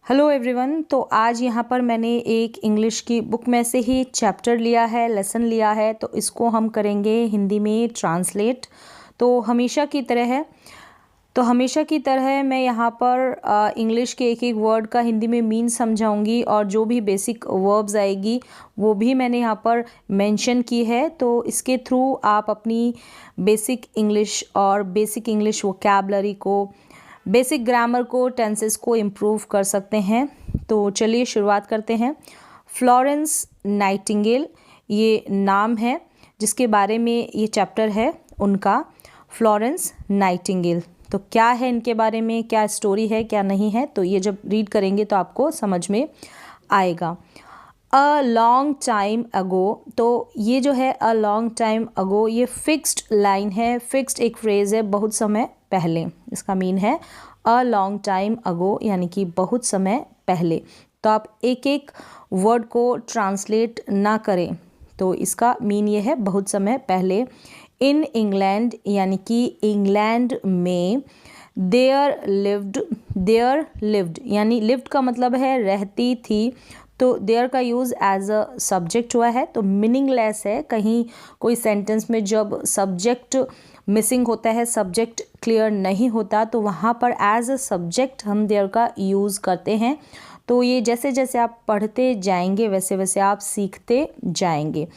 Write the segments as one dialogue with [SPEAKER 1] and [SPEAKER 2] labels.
[SPEAKER 1] Hello everyone. तो आज यहाँ पर मैंने एक इंग्लिश की बुक में से ही चैप्टर लिया है, लेसन लिया है, तो इसको हम करेंगे हिंदी में ट्रांसलेट। तो हमेशा की तरह मैं यहाँ पर इंग्लिश के एक एक वर्ड का हिंदी में मीन समझाऊंगी और जो भी बेसिक वर्ब्स आएगी वो भी मैंने यहाँ पर मेंशन की है। तो इसके थ्रू आप अपनी बेसिक इंग्लिश वोकैबलरी को, बेसिक ग्रामर को, टेंसेस को इम्प्रूव कर सकते हैं। तो चलिए शुरुआत करते हैं। फ्लोरेंस नाइटिंगेल ये नाम है जिसके बारे में ये चैप्टर है उनका, फ्लोरेंस नाइटिंगेल। तो क्या है इनके बारे में, क्या स्टोरी है, क्या नहीं है, तो ये जब रीड करेंगे तो आपको समझ में आएगा। अ लॉन्ग टाइम अगो, तो ये जो है अ लॉन्ग टाइम अगो ये फिक्स्ड लाइन है, फिक्स्ड एक फ्रेज़ है, बहुत समय पहले। इसका मीन है अ लॉन्ग टाइम अगो यानी कि बहुत समय पहले। तो आप एक एक वर्ड को ट्रांसलेट ना करें, तो इसका मीन ये है बहुत समय पहले। इन इंग्लैंड यानी कि इंग्लैंड में, देयर लिव्ड यानी लिव्ड का मतलब है रहती थी, तो देयर का यूज़ एज अ सब्जेक्ट हुआ है, तो मीनिंगलेस है। कहीं कोई सेंटेंस में जब सब्जेक्ट मिसिंग होता है, सब्जेक्ट क्लियर नहीं होता, तो वहाँ पर एज अ सब्जेक्ट हम देयर का यूज़ करते हैं। तो ये जैसे जैसे आप पढ़ते जाएंगे वैसे वैसे आप सीखते जाएंगे।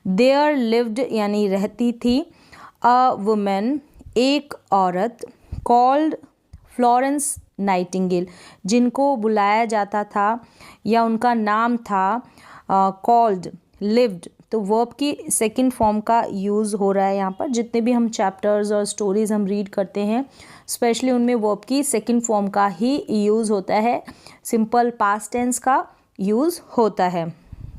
[SPEAKER 1] देयर लिव्ड यानी रहती थी, अ वुमेन एक औरत, कॉल्ड फ्लोरेंस नाइटिंगेल जिनको बुलाया जाता था या उनका नाम था कॉल्ड, लिव्ड, तो वर्ब की सेकंड फॉर्म का यूज़ हो रहा है यहाँ पर। जितने भी हम चैप्टर्स और स्टोरीज़ हम रीड करते हैं स्पेशली उनमें वर्ब की सेकंड फॉर्म का ही यूज़ होता है, सिंपल पास्ट टेंस का यूज़ होता है।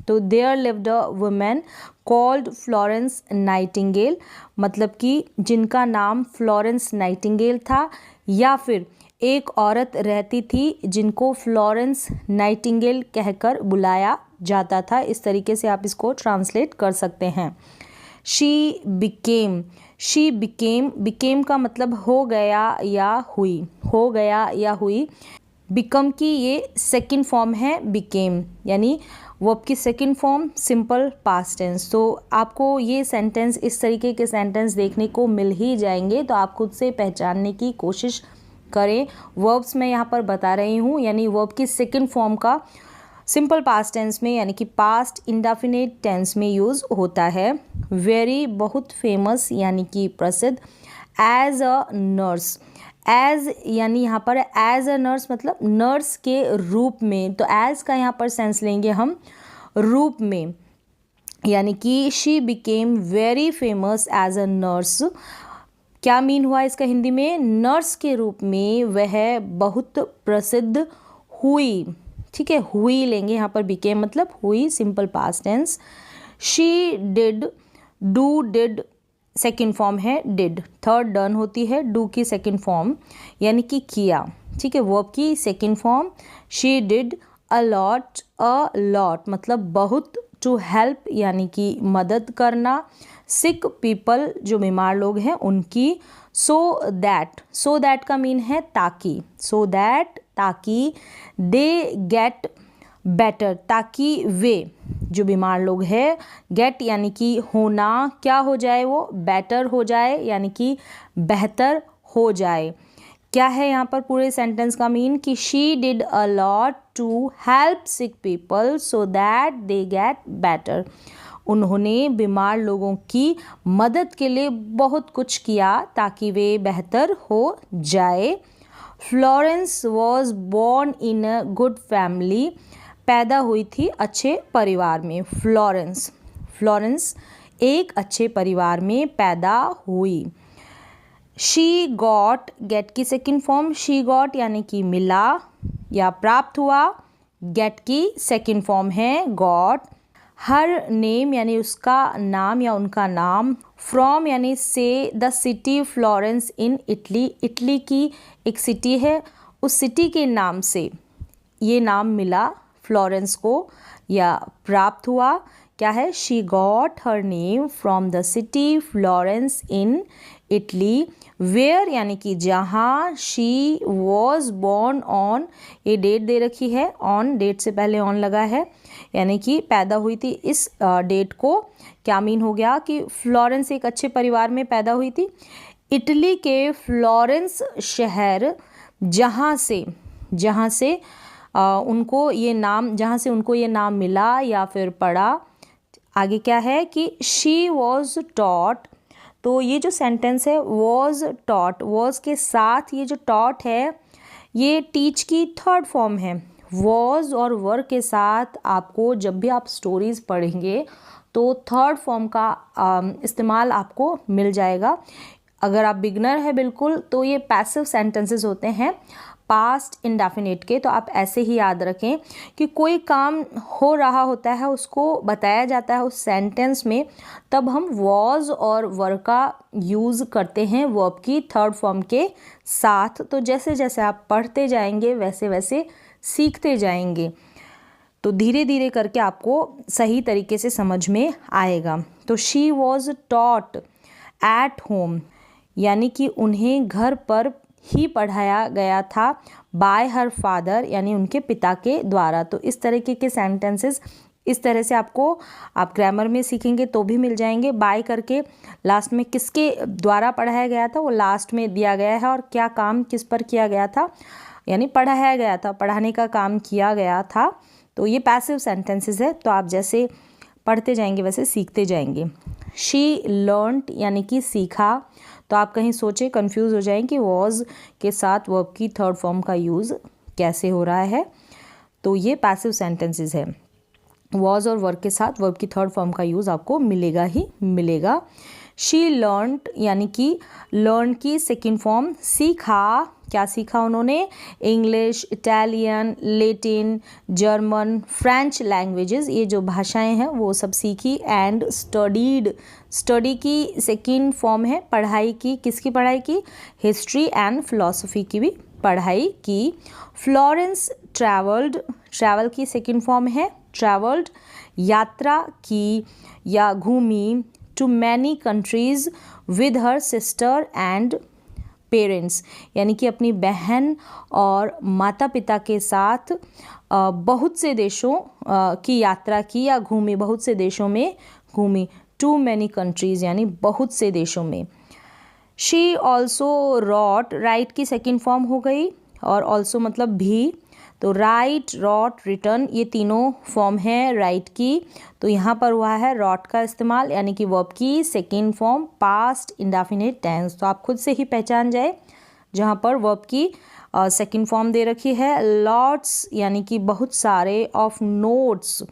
[SPEAKER 1] तो there lived a woman called Florence Nightingale, मतलब कि जिनका नाम फ्लोरेंस नाइटिंगेल था, या फिर एक औरत रहती थी जिनको फ्लोरेंस नाइटिंगेल कहकर बुलाया जाता था। इस तरीके से आप इसको ट्रांसलेट कर सकते हैं। शी बिकेम का मतलब हो गया या हुई। बिकम की ये सेकंड फॉर्म है बिकेम, यानी वर्ब की second form simple past tense. तो आपको ये सेंटेंस, इस तरीके के सेंटेंस देखने को मिल ही जाएंगे, तो आप खुद से पहचानने की कोशिश करें। वर्ब्स मैं यहाँ पर बता रही हूँ, यानी वर्ब की सेकंड फॉर्म का सिंपल पास्ट टेंस में यानी कि पास्ट इंडेफिनिट टेंस में यूज़ होता है। वेरी बहुत फेमस यानी कि प्रसिद्ध। एज अ नर्स, एज यानी यहाँ पर एज अ नर्स मतलब नर्स के रूप में, तो एज का यहाँ पर सेंस लेंगे हम रूप में, यानी कि she became very famous as a nurse. क्या मीन हुआ इसका हिंदी में, नर्स के रूप में वह बहुत प्रसिद्ध हुई। ठीक है, हुई लेंगे यहाँ पर, बिकेम मतलब हुई, simple past tense. She did, do did second form है डिड, थर्ड डन होती है, डू की सेकंड फॉर्म यानी कि किया। ठीक है, वर्ब की second form. She did a lot मतलब बहुत, टू हेल्प यानी कि मदद करना, सिक पीपल जो बीमार लोग हैं उनकी, सो दैट का मीन है ताकि, सो दैट ताकि, दे गेट बेटर ताकि वे जो बीमार लोग हैं, गेट यानी कि होना, क्या हो जाए वो, बेटर हो जाए यानी कि बेहतर हो जाए। क्या है यहाँ पर पूरे सेंटेंस का मीन कि she did a lot to help sick people so that they get better. उन्होंने बीमार लोगों की मदद के लिए बहुत कुछ किया ताकि वे बेहतर हो जाए। Florence was born in a good family, पैदा हुई थी अच्छे परिवार में। फ्लोरेंस एक अच्छे परिवार में पैदा हुई। शी गॉट, गेट की सेकंड फॉर्म शी गॉट यानी कि मिला या प्राप्त हुआ, गेट की सेकंड फॉर्म है गॉट। हर नेम यानी उसका नाम या उनका नाम। फ्रॉम यानी से, the city Florence in Italy, Italy की एक सिटी है, उस सिटी के नाम से ये नाम मिला फ्लोरेंस को या प्राप्त हुआ। क्या है, she got her name from the city Florence in Italy. Where यानी कि जहाँ, शी वॉज बॉर्न ऑन, ये डेट दे रखी है, ऑन डेट से पहले ऑन लगा है, यानी कि पैदा हुई थी इस डेट को। क्या मीन हो गया कि फ्लोरेंस एक अच्छे परिवार में पैदा हुई थी। इटली के फ्लोरेंस शहर जहाँ से उनको ये नाम मिला या फिर पड़ा। आगे क्या है कि शी वॉज टॉट, तो ये जो सेंटेंस है वॉज टॉट, वॉज के साथ ये जो टॉट है ये टीच की थर्ड फॉर्म है। वॉज और वर के साथ आपको जब भी आप स्टोरीज पढ़ेंगे तो थर्ड फॉर्म का इस्तेमाल आपको मिल जाएगा। अगर आप बिगनर है बिल्कुल तो ये पैसिव सेंटेंसेस होते हैं पास्ट इंडेफिनिट के, तो आप ऐसे ही याद रखें कि कोई काम हो रहा होता है उसको बताया जाता है उस सेंटेंस में, तब हम वॉज और वर का यूज़ करते हैं वर्ब की थर्ड फॉर्म के साथ। तो जैसे जैसे आप पढ़ते जाएंगे वैसे वैसे सीखते जाएंगे, तो धीरे धीरे करके आपको सही तरीके से समझ में आएगा। तो she was taught at home, यानी कि उन्हें घर पर ही पढ़ाया गया था बाय हर फादर, यानी उनके पिता के द्वारा। तो इस तरीके के सेंटेंसेस इस तरह से आप ग्रामर में सीखेंगे तो भी मिल जाएंगे। बाय करके लास्ट में किसके द्वारा पढ़ाया गया था वो लास्ट में दिया गया है, और क्या काम किस पर किया गया था, यानी पढ़ाया गया था, पढ़ाने का काम किया गया था। तो ये पैसिव सेंटेंसेस है, तो आप जैसे पढ़ते जाएंगे वैसे सीखते जाएंगे। शी लर्नड यानी कि सीखा, तो आप कहीं सोचे कंफ्यूज हो जाएं कि वॉज के साथ वर्ब की थर्ड फॉर्म का यूज़ कैसे हो रहा है। तो ये पैसिव सेंटेंसेस है, वॉज और वर्ब के साथ वर्ब की थर्ड फॉर्म का यूज़ आपको मिलेगा ही मिलेगा। शी लर्नड यानी कि लर्न की सेकेंड फॉर्म सीखा। क्या सीखा उन्होंने? English, Italian, Latin, German, French languages, ये जो भाषाएं हैं वो सब सीखी। एंड स्टडीड, स्टडी की सेकेंड फॉर्म है पढ़ाई की। किसकी पढ़ाई की? हिस्ट्री एंड फिलॉसफी की भी पढ़ाई की। फ्लोरेंस ट्रैवल्ड, ट्रैवल की सेकेंड फॉर्म है ट्रैवल्ड, यात्रा की या घूमी। To many countries with her sister and parents, यानी कि अपनी बहन और माता पिता के साथ बहुत से देशों की यात्रा की या घूमी, बहुत से देशों में घूमी। टू मैनी कंट्रीज़ यानी बहुत से देशों में। शी ऑल्सो रॉट, राइट की सेकेंड फॉर्म हो गई, और ऑल्सो मतलब भी, तो राइट, रॉट, रिटर्न ये तीनों फॉर्म है राइट की। तो यहाँ पर हुआ है रॉट का इस्तेमाल, यानी कि वर्ब की second form past indefinite tense. तो आप खुद से ही पहचान जाए जहाँ पर वर्ब की सेकेंड फॉर्म दे रखी है। लॉट्स यानी कि बहुत सारे। Of notes,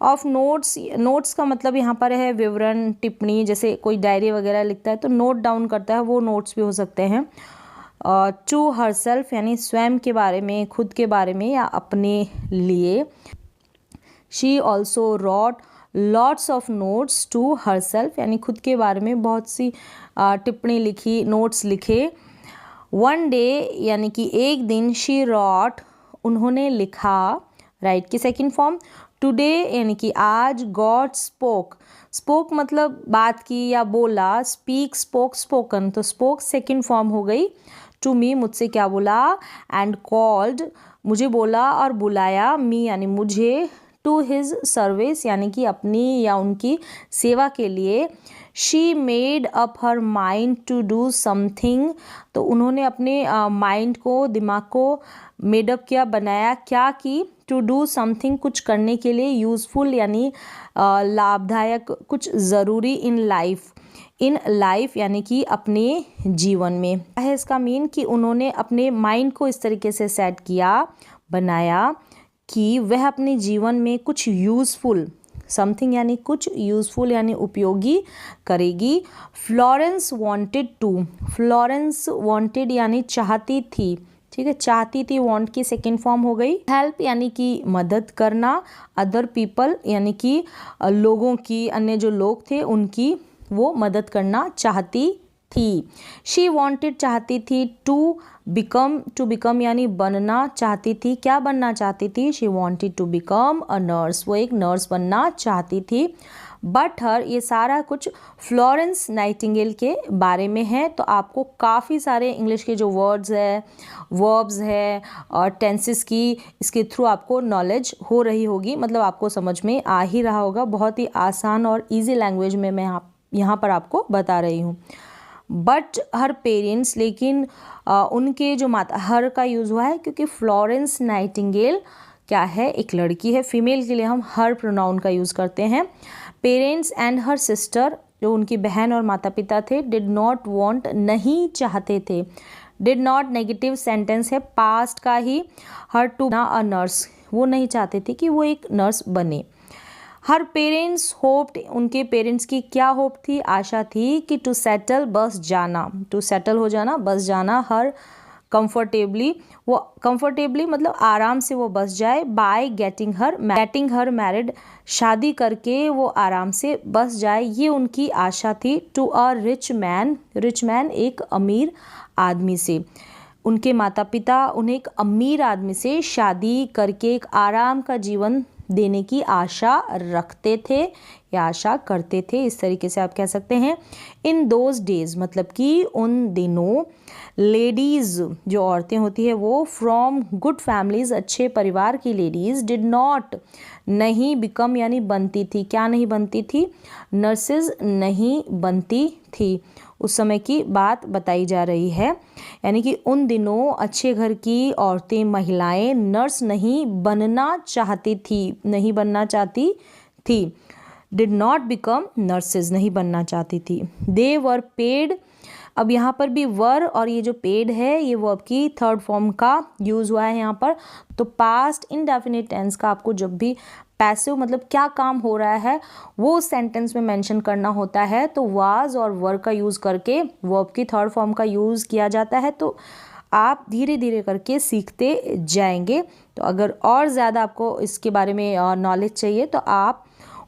[SPEAKER 1] of notes, notes का मतलब यहाँ पर है विवरण, टिप्पणी। जैसे कोई डायरी वगैरह लिखता है तो नोट डाउन करता है, वो नोट्स भी हो सकते हैं। टू हरसेल्फ यानी स्वयं के बारे में, खुद के बारे में या अपने लिए। She also wrote lots of notes to herself, यानी खुद के बारे में बहुत सी टिप्पणी लिखी, नोट्स लिखे। वन डे यानी कि एक दिन। शी रॉट उन्होंने लिखा, राइट की सेकेंड फॉर्म। टुडे यानी कि आज। गॉड स्पोक, स्पोक मतलब बात की या बोला। स्पीक, स्पोक, स्पोकन, तो स्पोक सेकेंड फॉर्म हो गई। टू मी मुझसे क्या बोला। एंड कॉल्ड मुझे बोला और बुलाया। मी यानी मुझे। टू हिज सर्विस यानी कि अपनी या उनकी सेवा के लिए। She made up her mind to do something, तो उन्होंने अपने माइंड को, दिमाग को मेडअप किया, बनाया, क्या की। टू डू समथिंग कुछ करने के लिए। यूज़फुल यानी लाभदायक, कुछ ज़रूरी। इन लाइफ, इन लाइफ यानी कि अपने जीवन में है इसका मीन कि उन्होंने अपने माइंड को इस तरीके से सेट किया, बनाया कि वह अपने जीवन में कुछ यूज़फुल, समथिंग यानी कुछ, यूज़फुल यानी उपयोगी करेगी। Florence wanted to, Florence wanted यानी चाहती थी, ठीक है, चाहती थी। वांट की सेकेंड फॉर्म हो गई। हेल्प यानी कि मदद करना। अदर पीपल यानी कि लोगों की, अन्य जो लोग थे उनकी वो मदद करना चाहती थी। शी वांटेड चाहती थी। टू बिकम, टू बिकम यानी बनना चाहती थी। क्या बनना चाहती थी? She wanted to become a nurse, वो एक नर्स बनना चाहती थी। बट हर, ये सारा कुछ फ्लोरेंस नाइटिंगेल के बारे में है। तो आपको काफ़ी सारे इंग्लिश के जो वर्ड्स है, वर्ब्स है और टेंसेस की, इसके थ्रू आपको नॉलेज हो रही होगी, मतलब आपको समझ में आ ही रहा होगा। बहुत ही आसान और ईजी लैंग्वेज में मैं यहाँ पर आपको बता रही हूँ। बट हर पेरेंट्स, लेकिन उनके जो माता, हर का यूज़ हुआ है क्योंकि फ्लोरेंस नाइटिंगेल क्या है, एक लड़की है। फीमेल के लिए हम हर प्रोनाउन का यूज़ करते हैं। पेरेंट्स एंड हर सिस्टर, जो उनकी बहन और माता पिता थे, डिड नॉट वॉन्ट, नहीं चाहते थे। डिड नॉट नेगेटिव सेंटेंस है, पास्ट का ही। हर टू ना अ नर्स, वो नहीं चाहते थे कि वो एक नर्स बने। हर पेरेंट्स होप्ड, उनके पेरेंट्स की क्या होप थी, आशा थी कि टू सेटल, बस जाना, टू सेटल हो जाना, बस जाना। हर कंफर्टेबली, वो कंफर्टेबली मतलब आराम से वो बस जाए। बाय गेटिंग हर मैरिड, शादी करके वो आराम से बस जाए, ये उनकी आशा थी। टू अ रिच मैन एक अमीर आदमी से, उनके माता पिता उन्हें एक अमीर आदमी से शादी करके एक आराम का जीवन देने की आशा रखते थे या आशा करते थे, इस तरीके से आप कह सकते हैं। इन दोज डेज मतलब कि उन दिनों, लेडीज़ जो औरतें होती है वो, फ्रॉम गुड फैमिलीज़, अच्छे परिवार की लेडीज़, डिड नॉट, नहीं, बिकम यानी बनती थी, क्या नहीं बनती थी, नर्सेज नहीं बनती थी। उस समय की बात बताई जा रही है, यानी कि उन दिनों अच्छे घर की औरतें, महिलाएं नर्स नहीं बनना चाहती थी, नहीं बनना चाहती थी। डिड नॉट बिकम नर्सेज, नहीं बनना चाहती थी। दे वर पेड, अब यहाँ पर भी वर और ये जो पेड है, ये वर्ब की थर्ड फॉर्म का यूज़ हुआ है यहाँ पर। तो पास्ट इंडेफिनिट टेंस का आपको जब भी पैसिव मतलब क्या काम हो रहा है वो सेंटेंस में मेंशन करना होता है, तो वाज और वर का यूज़ करके वर्ब की थर्ड फॉर्म का यूज़ किया जाता है। तो आप धीरे धीरे करके सीखते जाएंगे। तो अगर और ज़्यादा आपको इसके बारे में नॉलेज चाहिए तो आप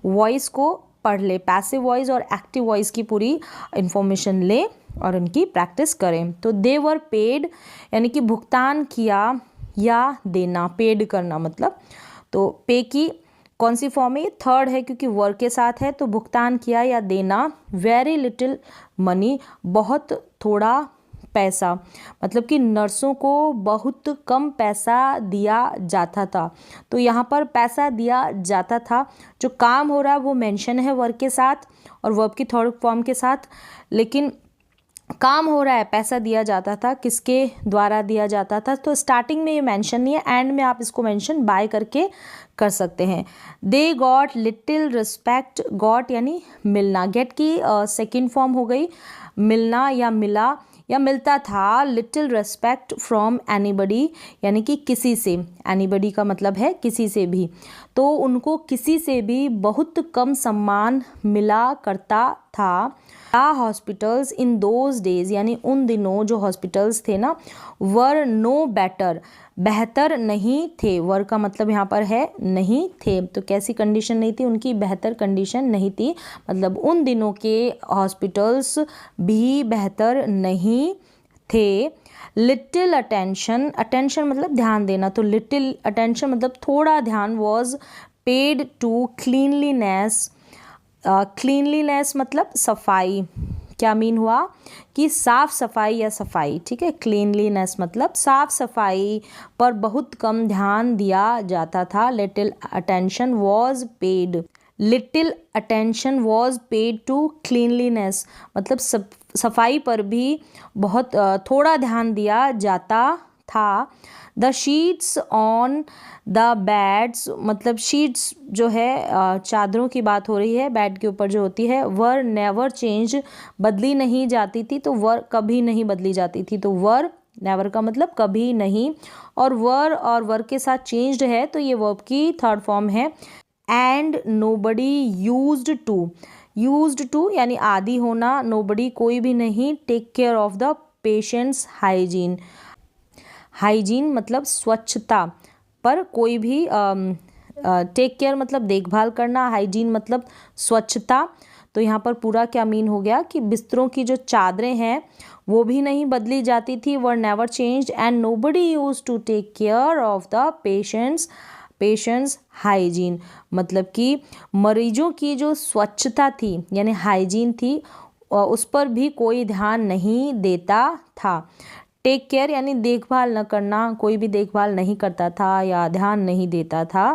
[SPEAKER 1] वॉइस को पढ़ ले, पैसिव वॉइस और एक्टिव वॉइस की पूरी इंफॉर्मेशन ले और उनकी प्रैक्टिस करें। तो दे वर पेड यानी कि भुगतान किया या देना, पेड करना मतलब। तो पे की कौन सी फॉर्म है, थर्ड है क्योंकि वर के साथ है, तो भुगतान किया या देना। वेरी लिटिल मनी, बहुत थोड़ा पैसा, मतलब कि नर्सों को बहुत कम पैसा दिया जाता था। तो यहाँ पर पैसा दिया जाता था, जो काम हो रहा है वो मेंशन है वर्ब के साथ और वर्ब की थर्ड फॉर्म के साथ, लेकिन काम हो रहा है, पैसा दिया जाता था, किसके द्वारा दिया जाता था, तो स्टार्टिंग में ये मेंशन नहीं है, एंड में आप इसको मेंशन बाय करके कर सकते हैं। They got little respect, got यानी मिलना, गेट की सेकेंड फॉर्म हो गई, मिलना या मिला या मिलता था। लिटिल रिस्पेक्ट फ्रॉम एनीबडी यानी कि किसी से, एनीबडी का मतलब है किसी से भी, तो उनको किसी से भी बहुत कम सम्मान मिला करता था। हॉस्पिटल्स इन दोज डेज यानी उन दिनों जो हॉस्पिटल्स थे ना, वर नो बेटर, बेहतर नहीं थे। वर का मतलब यहाँ पर है नहीं थे, तो कैसी कंडीशन नहीं थी उनकी, बेहतर कंडीशन नहीं थी, मतलब उन दिनों के हॉस्पिटल्स भी बेहतर नहीं थे। लिटिल अटेंशन, अटेंशन मतलब ध्यान देना, तो लिटिल अटेंशन मतलब थोड़ा ध्यान, was paid to cleanliness, cleanliness मतलब सफाई, क्या मीन हुआ कि साफ सफाई या सफाई, ठीक है। क्लीनलीनेस मतलब साफ सफाई पर बहुत कम ध्यान दिया जाता था। Little attention was paid, little attention was paid to cleanliness मतलब सफाई पर भी बहुत थोड़ा ध्यान दिया जाता था। The sheets on the beds मतलब शीट्स जो है चादरों की बात हो रही है, बेड के ऊपर जो होती है, वर नेवर चेंज बदली नहीं जाती थी, तो वर कभी नहीं बदली जाती थी, तो वर नेवर का मतलब कभी नहीं, और वर के साथ चेंज्ड है तो ये वर्ब की थर्ड फॉर्म है। एंड नोबडी यूज्ड टू यानी आदि होना, नोबडी कोई भी नहीं, take care of the patients hygiene, hygiene मतलब स्वच्छता, पर कोई भी टेक केयर मतलब देखभाल करना, हाइजीन मतलब स्वच्छता। तो यहाँ पर पूरा क्या मीन हो गया कि बिस्तरों की जो चादरें हैं वो भी नहीं बदली जाती थी, were never changed, and nobody used to take care of the patients, patients hygiene, मतलब कि मरीजों की जो स्वच्छता थी यानी हाइजीन थी उस पर भी कोई ध्यान नहीं देता था। टेक केयर यानी देखभाल न करना, कोई भी देखभाल नहीं करता था या ध्यान नहीं देता था।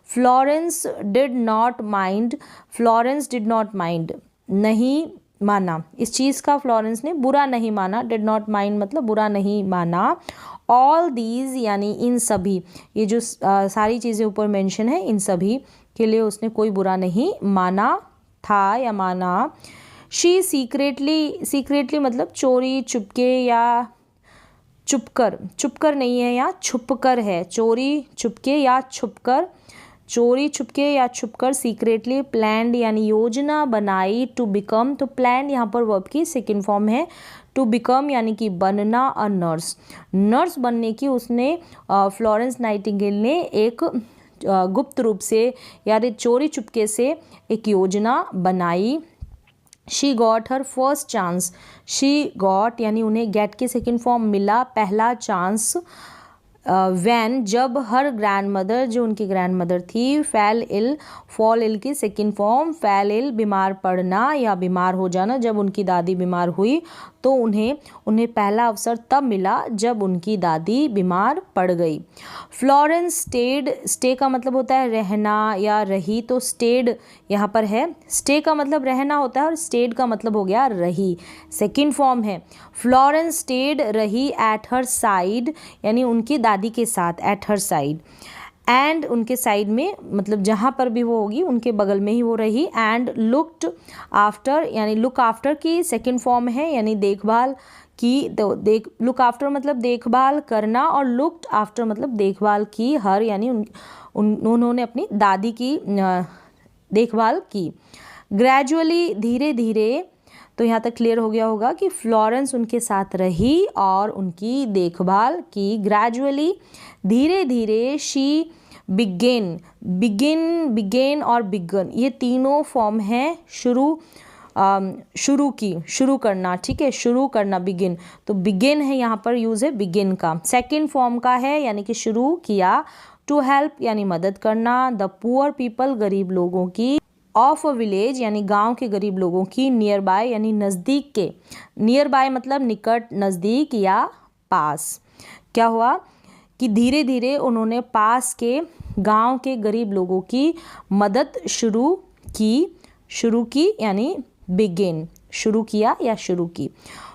[SPEAKER 1] Florence did not mind, Florence did not mind, नहीं माना, इस चीज़ का फ्लोरेंस ने बुरा नहीं माना, डिड नॉट माइंड मतलब बुरा नहीं माना। ऑल दीज यानी इन सभी, ये जो सारी चीज़ें ऊपर मेंशन है इन सभी के लिए उसने कोई बुरा नहीं माना था या माना। शी सीक्रेटली, सीक्रेटली मतलब चोरी चुपके या चुपकर, चुपकर नहीं है या छुपकर है, चोरी चुपके या छुपकर, चोरी छुपके या छुपकर सीक्रेटली प्लान्ड यानी योजना बनाई टू बिकम, तो प्लान यहाँ पर वर्ब की सेकंड फॉर्म है। टू बिकम यानी कि बनना अ नर्स, नर्स बनने की उसने फ्लोरेंस नाइटिंगेल ने एक गुप्त रूप से यानी चोरी चुपके से एक योजना बनाई। She got her first chance, she got यानी उन्हें गेट के सेकेंड फॉर्म मिला पहला चांस वैन जब हर ग्रैंड मदर, जो उनकी ग्रैंड मदर थी, फैल इल, फॉल इल की सेकेंड फॉर्म फैल इल बीमार पड़ना या बीमार हो जाना, जब उनकी दादी बीमार हुई तो उन्हें पहला अवसर तब मिला जब उनकी दादी बीमार पड़ गई। फ्लोरेंस स्टेड, स्टे का मतलब होता है रहना या रही, तो स्टेड यहाँ पर है, स्टे का मतलब रहना होता है और स्टेड का मतलब हो गया रही, सेकेंड फॉर्म है। फ्लोरेंस स्टेड रही एट हर साइड यानी उनकी दादी के साथ, एट हर साइड, एंड उनके साइड में मतलब जहाँ पर भी वो होगी उनके बगल में ही वो रही। एंड लुक्ड आफ्टर यानी लुक आफ्टर की सेकंड फॉर्म है यानी देखभाल की, तो लुक आफ्टर मतलब देखभाल करना और लुक्ड आफ्टर मतलब देखभाल की हर यानी उन्होंने अपनी दादी की देखभाल की। ग्रेजुअली धीरे धीरे, तो यहाँ तक क्लियर हो गया होगा कि फ्लोरेंस उनके साथ रही और उनकी देखभाल की। ग्रेजुअली धीरे धीरे, शी बिगेन, बिगेन और बिगन ये तीनों फॉर्म हैं शुरू की, शुरू करना, ठीक है, शुरू करना बिगिन, तो बिगिन है यहाँ पर यूज़ है बिगिन का। सेकंड फॉर्म का है यानी कि शुरू किया। टू हेल्प यानी मदद करना, द पुअर पीपल गरीब लोगों की, ऑफ अ विलेज यानी गांव के गरीब लोगों की, नियर बाय यानी नज़दीक के, नियर बाय मतलब निकट, नज़दीक या पास। क्या हुआ कि धीरे धीरे उन्होंने पास के गांव के गरीब लोगों की मदद शुरू की यानी बिगिन, शुरू किया या शुरू की।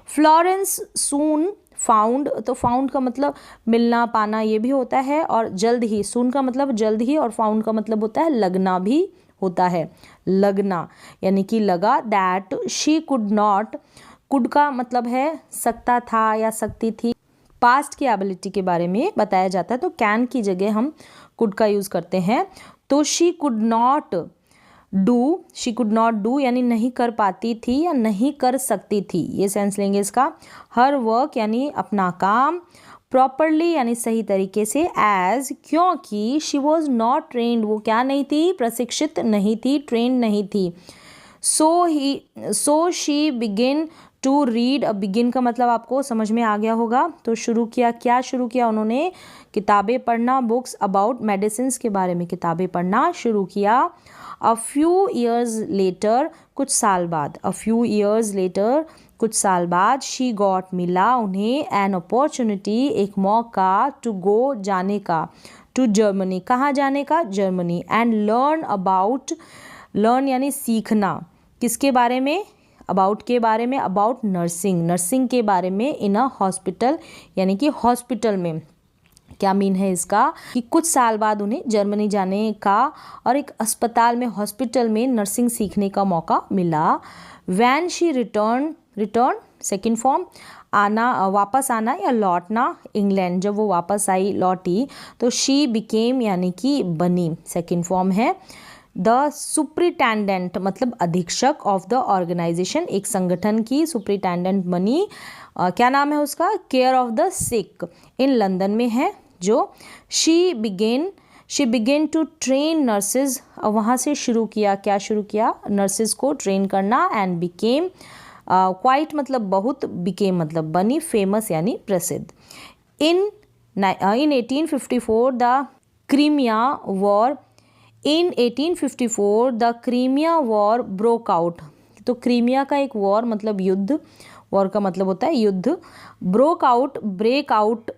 [SPEAKER 1] फ्लोरेंस सून फाउंड, तो फाउंड का मतलब मिलना पाना ये भी होता है, और जल्द ही, सून का मतलब जल्द ही और फाउंड का मतलब होता है लगना भी होता है, लगना यानी कि लगा। That she could not, could का मतलब है सकता था या सकती थी, पास्ट की एबिलिटी के बारे में बताया जाता है, तो कैन की जगह हम कुड का यूज़ करते हैं। तो she could not do, she could not do यानी नहीं कर पाती थी या नहीं कर सकती थी, ये सेंस लेंगे इसका। हर वर्क यानी अपना काम, प्रॉपरली यानी सही तरीके से, एज क्योंकि शी वॉज नॉट ट्रेंड, वो क्या नहीं थी, प्रशिक्षित नहीं थी, ट्रेंड नहीं थी। So she begin to read, अब बिगिन का मतलब आपको समझ में आ गया होगा। तो शुरू किया, क्या शुरू किया उन्होंने, किताबें पढ़ना, बुक्स अबाउट मेडिसिन के बारे में किताबें पढ़ना शुरू किया। अ फ्यू ईयर्स लेटर, कुछ साल बाद, अ फ्यू ईयर्स लेटर कुछ साल बाद, शी गॉट मिला उन्हें एन अपॉर्चुनिटी एक मौका, टू गो जाने का, टू जर्मनी, कहाँ जाने का, Germany, and learn about, learn यानी सीखना, किसके बारे में, अबाउट के बारे में, अबाउट नर्सिंग, नर्सिंग के बारे में, इन अ हॉस्पिटल यानी कि हॉस्पिटल में। क्या मीन है इसका कि कुछ साल बाद उन्हें जर्मनी जाने का और एक अस्पताल में, हॉस्पिटल में नर्सिंग सीखने का मौका मिला। When she return, return second form, आना, वापस आना या लौटना, इंग्लैंड, जब वो वापस आई, लौटी, तो शी बिकेम यानी कि बनी, सेकेंड फॉर्म है। द सुप्रिटेंडेंट मतलब अधीक्षक ऑफ द ऑर्गेनाइजेशन, एक संगठन की सुप्रिटेंडेंट बनी। क्या नाम है उसका, care of the sick, in London में है जो। She began to train nurses, वहाँ से शुरू किया, क्या शुरू किया, नर्सेज को ट्रेन करना। एंड बिकेम, क्वाइट मतलब बहुत, बिकेम मतलब बनी, फेमस यानी प्रसिद्ध। इन 1854 the Crimea war. In 1854 the Crimea war broke out. तो क्रीमिया का एक वॉर मतलब युद्ध, वॉर का मतलब होता है युद्ध। ब्रोक आउट, ब्रेक आउट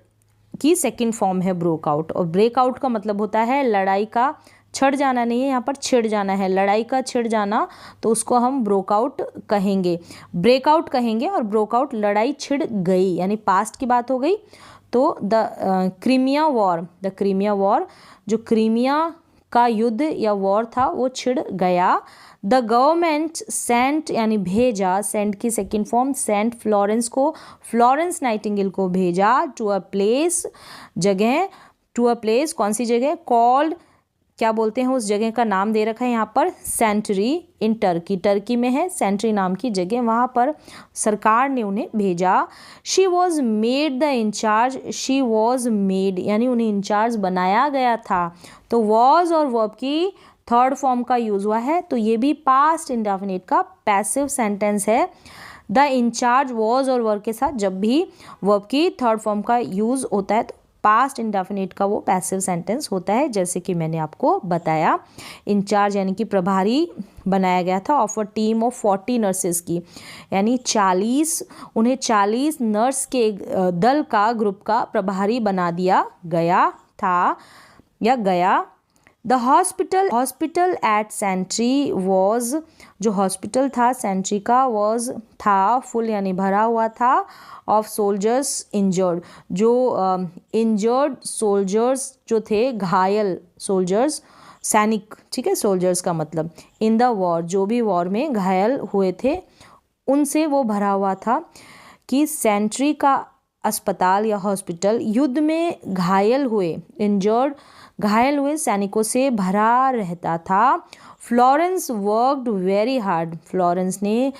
[SPEAKER 1] की सेकेंड फॉर्म है ब्रोक आउट, और ब्रेक आउट का मतलब होता है लड़ाई का छिड़ जाना, नहीं है यहाँ पर छिड़ जाना है, लड़ाई का छिड़ जाना, तो उसको हम ब्रोक आउट कहेंगे, ब्रेकआउट कहेंगे। और ब्रोक आउट लड़ाई छिड़ गई, यानी पास्ट की बात हो गई। तो the Crimea war, the Crimea war, जो क्रीमिया का युद्ध या वॉर था वो छिड़ गया। द गवर्नमेंट सेंट, यानी भेजा, सेंट की सेकेंड फॉर्म सेंट फ्लोरेंस को, फ्लोरेंस नाइटिंगेल को भेजा टू अ प्लेस, जगह, टू अ प्लेस, कौन सी जगह, कॉल्ड, क्या बोलते हैं उस जगह का नाम दे रखा है यहाँ पर, सेंचुरी इन टर्की, टर्की में है सेंचुरी नाम की जगह, वहाँ पर सरकार ने उन्हें भेजा। She was made the incharge, she was made यानी उन्हें इंचार्ज बनाया गया था। तो वॉज और वर्ब की थर्ड फॉर्म का यूज हुआ है, तो ये भी पास्ट इंडेफिनिट का पैसिव सेंटेंस है। द इंचार्ज वॉज और वर्ब के साथ जब भी वर्ब की थर्ड फॉर्म का यूज होता है तो पास्ट इंडेफिनिट का वो पैसिव सेंटेंस होता है, जैसे कि मैंने आपको बताया। इंचार्ज यानी कि प्रभारी बनाया गया था of a team of 40 nurses की, यानी 40, उन्हें 40 नर्स के दल का, ग्रुप का प्रभारी बना दिया गया था या गया। The hospital at sentry was, जो हॉस्पिटल था सेंट्री का, वॉज था, फुल यानी भरा हुआ था, ऑफ सोल्जर्स इंजर्ड, जो इंजर्ड सोल्जर्स जो थे, घायल सोल्जर्स, सैनिक, ठीक है, सोल्जर्स का मतलब इन द वॉर, जो भी वॉर में घायल हुए थे उनसे वो भरा हुआ था। कि सेंट्री का अस्पताल या हॉस्पिटल युद्ध में घायल हुए, इंजर्ड, घायल हुए सैनिकों से भरा रहता था। Florence worked very hard, Florence ने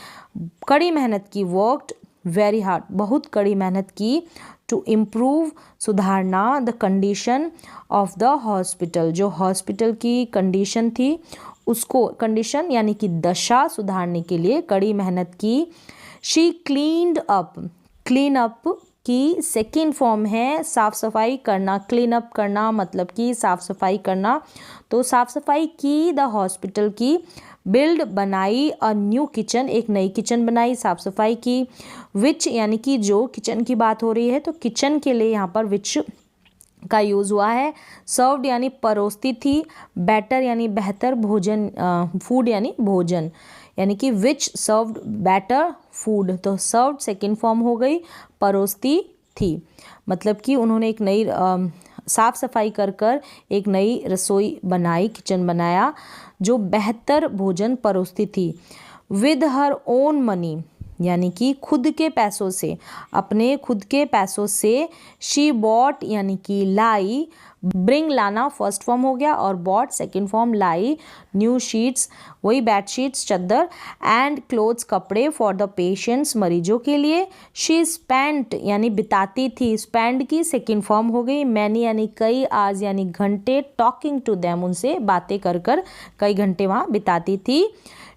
[SPEAKER 1] कड़ी मेहनत की, वर्कड वेरी हार्ड, बहुत कड़ी मेहनत की, टू इम्प्रूव, सुधारना, the condition of the hospital, जो हॉस्पिटल की कंडीशन थी उसको, कंडीशन यानी कि दशा, सुधारने के लिए कड़ी मेहनत की। She cleaned up, clean up की सेकेंड फॉर्म है साफ़ सफाई करना, क्लीन अप करना मतलब कि साफ़ सफाई करना, तो साफ़ सफाई की द हॉस्पिटल की। बिल्ड बनाई अ न्यू किचन, एक नई किचन बनाई, साफ़ सफाई की। विच यानी कि जो, किचन की बात हो रही है तो किचन के लिए यहाँ पर विच का यूज़ हुआ है। सर्व्ड यानी परोसती थी, बेटर यानी बेहतर, भोजन, फूड यानी भोजन, यानी कि विच सर्व्ड बेटर फूड, तो सर्व्ड सेकेंड फॉर्म हो गई, परोसती थी, मतलब कि उन्होंने एक नई साफ़ सफाई कर कर एक नई रसोई बनाई, किचन बनाया जो बेहतर भोजन परोसती थी। विद हर ओन मनी यानी कि खुद के पैसों से, अपने खुद के पैसों से। शी बॉट यानी कि लाई, ब्रिंग लाना फर्स्ट फॉर्म हो गया, और बॉट सेकेंड फॉर्म, लाई न्यू शीट्स, वही बेड शीट्स, चादर, एंड क्लोथ्स कपड़े, फॉर द पेशेंट्स मरीजों के लिए। शी स्पेंट यानी बिताती थी, स्पेंड की सेकेंड फॉर्म हो गई, मैनी यानी कई, आज यानी घंटे, टॉकिंग टू देम उनसे बातें कर कर कई घंटे वहाँ बिताती थी।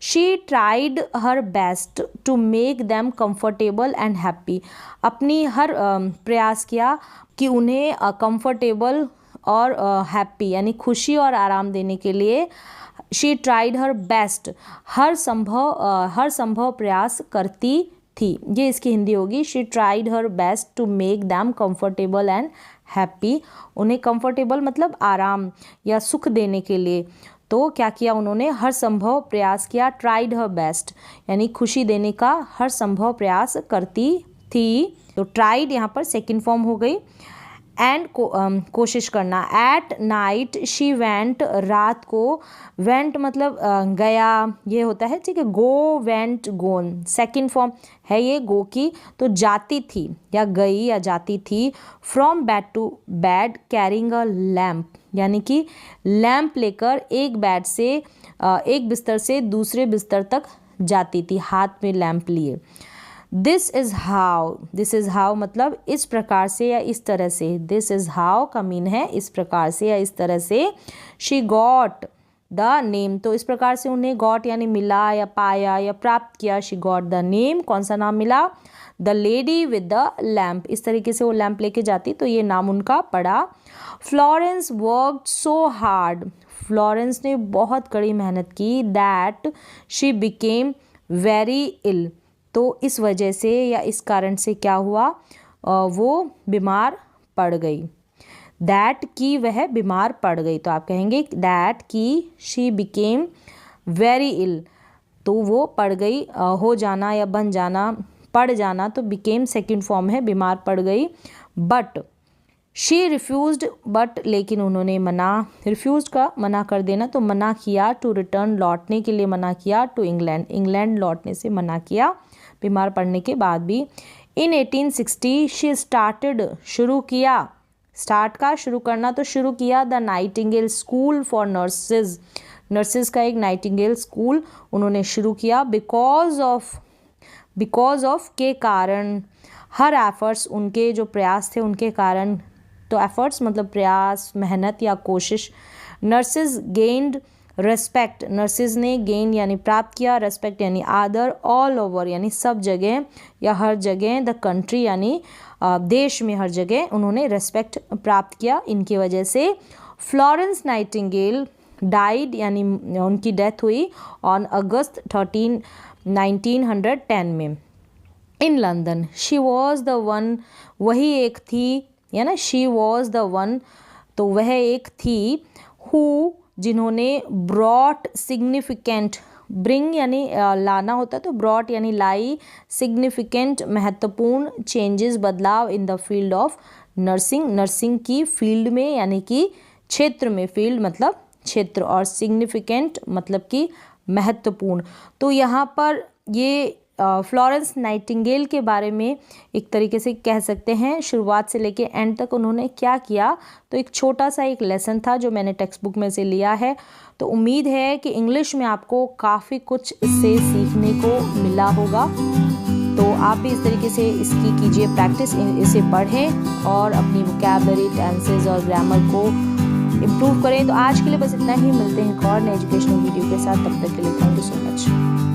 [SPEAKER 1] She tried her best to make them comfortable and happy, अपनी हर प्रयास किया कि उन्हें कंफर्टेबल और हैप्पी यानी खुशी और आराम देने के लिए। शी ट्राइड हर बेस्ट, हर संभव प्रयास करती थी, ये इसकी हिंदी होगी। She tried her best to make them comfortable and happy, उन्हें कंफर्टेबल मतलब आराम या सुख देने के लिए। तो क्या किया उन्होंने, हर संभव प्रयास किया, ट्राइड हर बेस्ट यानी खुशी देने का हर संभव प्रयास करती थी। तो ट्राइड यहाँ पर सेकेंड फॉर्म हो गई। एंड कोशिश करना। एट नाइट शी वेंट, रात को, वेंट मतलब गया ये होता है, ठीक है, गो, वेंट, गोन, सेकेंड फॉर्म है ये गो की, तो जाती थी या गई या जाती थी। From bed to bed, carrying a lamp यानी कि लैम्प लेकर एक बेड से, एक बिस्तर से दूसरे बिस्तर तक जाती थी, हाथ में लैम्प लिए। दिस इज़ हाउ मतलब इस प्रकार से या इस तरह से, दिस इज़ हाउ का मीन है इस प्रकार से या इस तरह से। शी गॉट द नेम, तो इस प्रकार से उन्हें गॉट यानी मिला या पाया या प्राप्त किया, शी गॉट द नेम, कौन सा नाम मिला, the lady with the lamp, इस तरीके से वो लैम्प लेके जाती तो ये नाम उनका पड़ा। Florence worked so hard, Florence ने बहुत कड़ी मेहनत की, दैट शी बिकेम वेरी इल, तो इस वजह से या इस कारण से क्या हुआ, वो बीमार पड़ गई। दैट की वह बीमार पड़ गई, तो आप कहेंगे दैट की शी बिकेम वेरी इल, तो वो पड़ गई, हो जाना या बन जाना, पड़ जाना, तो बिकेम सेकंड फॉर्म है, बीमार पड़ गई। बट शी रिफ्यूज्ड, बट लेकिन उन्होंने मना, रिफ्यूज्ड का मना कर देना, तो मना किया, टू रिटर्न लौटने के लिए मना किया, टू इंग्लैंड, इंग्लैंड लौटने से मना किया बीमार पड़ने के बाद भी। इन 1860 शी स्टार्टेड, शुरू किया, स्टार्ट का शुरू करना, तो शुरू किया the Nightingale school for nurses, nurses का एक नाइटिंगेल स्कूल उन्होंने शुरू किया। बिकॉज ऑफ के कारण, हर एफर्ट्स, उनके जो प्रयास थे उनके कारण, तो एफर्ट्स मतलब प्रयास, मेहनत या कोशिश। नर्सेज गेन्ड रेस्पेक्ट, नर्सेज ने गेन यानी प्राप्त किया, रेस्पेक्ट यानी आदर, ऑल ओवर यानी सब जगह या हर जगह, द कंट्री यानी देश में हर जगह उन्होंने रेस्पेक्ट प्राप्त किया इनकी वजह से। फ्लोरेंस नाइटिंगेल डाइड यानी उनकी डेथ हुई ऑन अगस्त 13, 1910 में in London. She was the one, वही एक थी, या ना, शी वॉज द वन, तो वह एक थी, हु जिन्होंने ब्रॉट सिग्निफिकेंट, ब्रिंग यानी लाना होता है, तो ब्रॉट यानी लाई, सिग्निफिकेंट महत्वपूर्ण, चेंजेस बदलाव, in the field of nursing, nursing की फील्ड में यानी कि क्षेत्र में, फील्ड मतलब क्षेत्र और सिग्निफिकेंट मतलब कि महत्वपूर्ण। तो यहाँ पर ये फ्लोरेंस नाइटिंगेल के बारे में एक तरीके से कह सकते हैं शुरुआत से लेके एंड तक उन्होंने क्या किया, तो एक छोटा सा एक लेसन था जो मैंने टेक्स्ट बुक में से लिया है। तो उम्मीद है कि इंग्लिश में आपको काफ़ी कुछ इससे सीखने को मिला होगा, तो आप भी इस तरीके से इसकी कीजिए प्रैक्टिस, इसे पढ़ें और अपनी वोकैबुलरी, टेंसेस और ग्रामर को इम्प्रूव करें। तो आज के लिए बस इतना ही, मिलते हैं एक और नए एजुकेशनल वीडियो के साथ, तब तक के लिए थैंक यू सो मच।